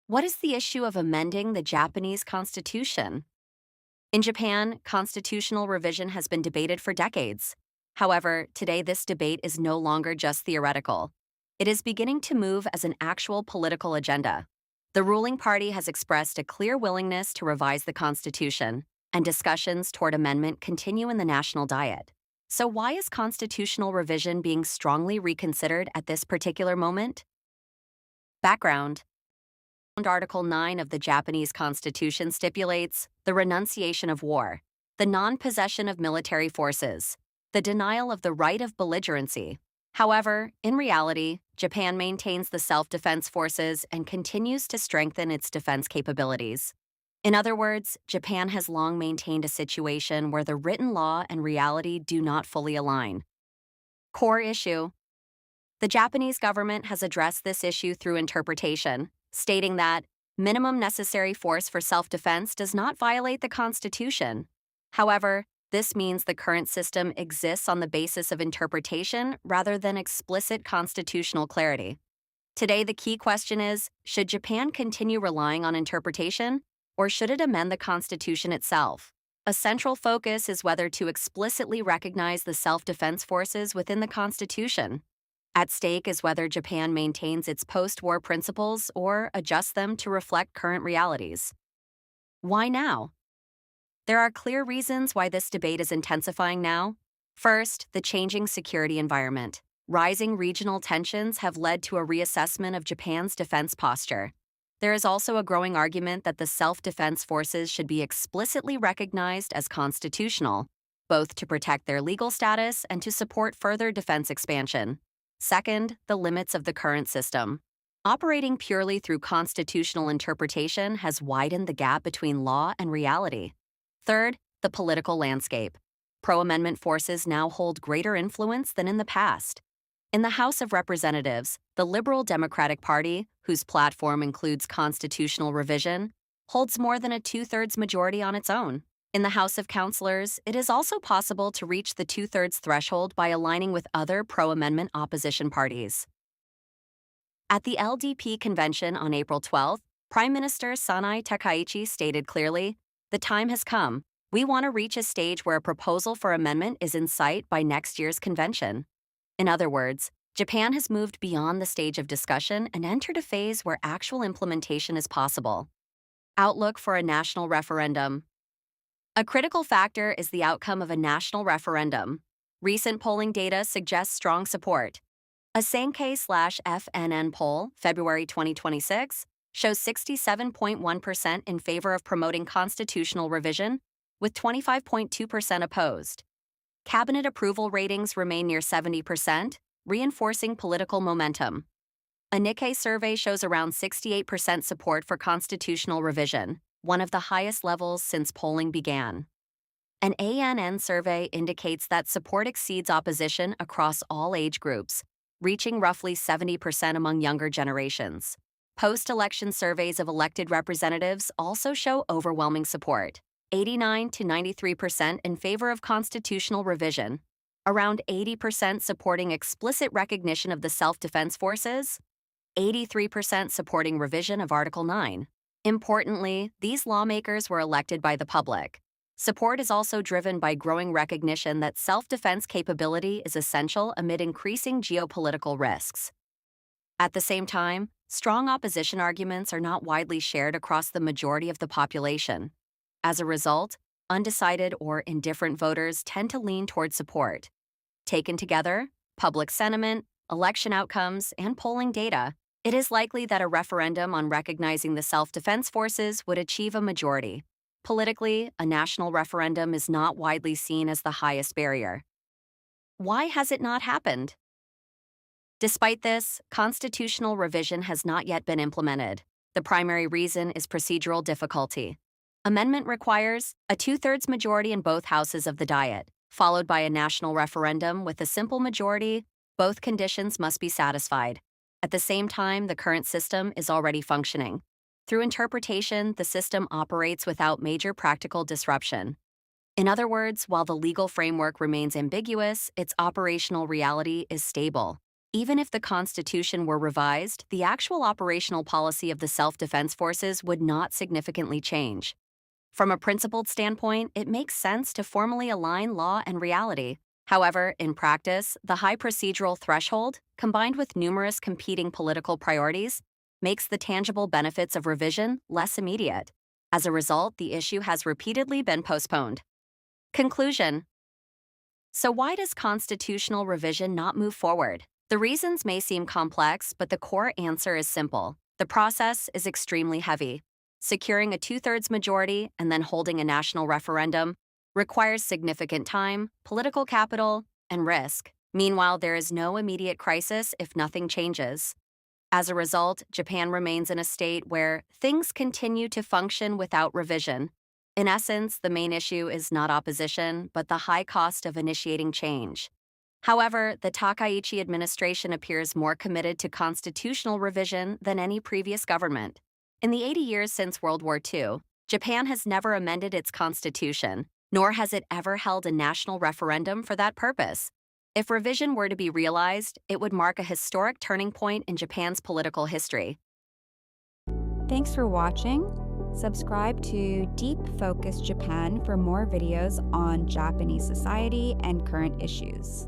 What is the issue of amending the Japanese constitution? In Japan, constitutional revision has been debated for decades. However, today this debate is no longer just theoretical. It is beginning to move as an actual political agenda. The ruling party has expressed a clear willingness to revise the constitution, and discussions toward amendment continue in the national diet. So, why is constitutional revision being strongly reconsidered at this particular moment? Background. Article 9 of the Japanese Constitution stipulates the renunciation of war, the non-possession of military forces, the denial of the right of belligerency. However, in reality, Japan maintains the self-defense forces and continues to strengthen its defense capabilities. In other words, Japan has long maintained a situation where the written law and reality do not fully align. Core issue. The Japanese government has addressed this issue through interpretation, stating that minimum necessary force for self-defense does not violate the Constitution. However, this means the current system exists on the basis of interpretation rather than explicit constitutional clarity. Today, the key question is, should Japan continue relying on interpretation, or should it amend the Constitution itself? A central focus is whether to explicitly recognize the self-defense forces within the Constitution. At stake is whether Japan maintains its post-war principles or adjusts them to reflect current realities. Why now? There are clear reasons why this debate is intensifying now. First, the changing security environment. Rising regional tensions have led to a reassessment of Japan's defense posture. There is also a growing argument that the self-defense forces should be explicitly recognized as constitutional, both to protect their legal status and to support further defense expansion. Second, the limits of the current system. Operating purely through constitutional interpretation has widened the gap between law and reality. Third, the political landscape. Pro-amendment forces now hold greater influence than in the past. In the House of Representatives, the Liberal Democratic Party, whose platform includes constitutional revision, holds more than a two-thirds majority on its own. In the House of Councilors, it is also possible to reach the two-thirds threshold by aligning with other pro-amendment opposition parties. At the LDP convention on April 12, Prime Minister Sanai Takaichi stated clearly, "The time has come. We want to reach a stage where a proposal for amendment is in sight by next year's convention." In other words, Japan has moved beyond the stage of discussion and entered a phase where actual implementation is possible. Outlook for a national referendum. A critical factor is the outcome of a national referendum. Recent polling data suggests strong support. A Sankei/FNN poll, February 2026, shows 67.1% in favor of promoting constitutional revision, with 25.2% opposed. Cabinet approval ratings remain near 70%, reinforcing political momentum. A Nikkei survey shows around 68% support for constitutional revision, one of the highest levels since polling began. An ANN survey indicates that support exceeds opposition across all age groups, reaching roughly 70% among younger generations. Post-election surveys of elected representatives also show overwhelming support, 89 to 93% in favor of constitutional revision, around 80% supporting explicit recognition of the self-defense forces, 83% supporting revision of Article 9. Importantly, these lawmakers were elected by the public. Support is also driven by growing recognition that self-defense capability is essential amid increasing geopolitical risks. At the same time, strong opposition arguments are not widely shared across the majority of the population. As a result, undecided or indifferent voters tend to lean toward support. Taken together, public sentiment, election outcomes, and polling data, it is likely that a referendum on recognizing the self-defense forces would achieve a majority. Politically, a national referendum is not widely seen as the highest barrier. Why has it not happened? Despite this, constitutional revision has not yet been implemented. The primary reason is procedural difficulty. Amendment requires a two-thirds majority in both houses of the Diet, followed by a national referendum with a simple majority. Both conditions must be satisfied. At the same time, the current system is already functioning. Through interpretation, the system operates without major practical disruption. In other words, while the legal framework remains ambiguous, its operational reality is stable. Even if the Constitution were revised, the actual operational policy of the self-defense forces would not significantly change. From a principled standpoint, it makes sense to formally align law and reality. However, in practice, the high procedural threshold, combined with numerous competing political priorities, makes the tangible benefits of revision less immediate. As a result, the issue has repeatedly been postponed. Conclusion. So why does constitutional revision not move forward? The reasons may seem complex, but the core answer is simple. The process is extremely heavy. Securing a two-thirds majority and then holding a national referendum requires significant time, political capital, and risk. Meanwhile, there is no immediate crisis if nothing changes. As a result, Japan remains in a state where things continue to function without revision. In essence, the main issue is not opposition, but the high cost of initiating change. However, the Takaichi administration appears more committed to constitutional revision than any previous government. In the 80 years since World War II, Japan has never amended its constitution, nor has it ever held a national referendum for that purpose. If revision were to be realized, it would mark a historic turning point in Japan's political history. Thanks for watching. Subscribe to Deep Focus Japan for more videos on Japanese society and current issues.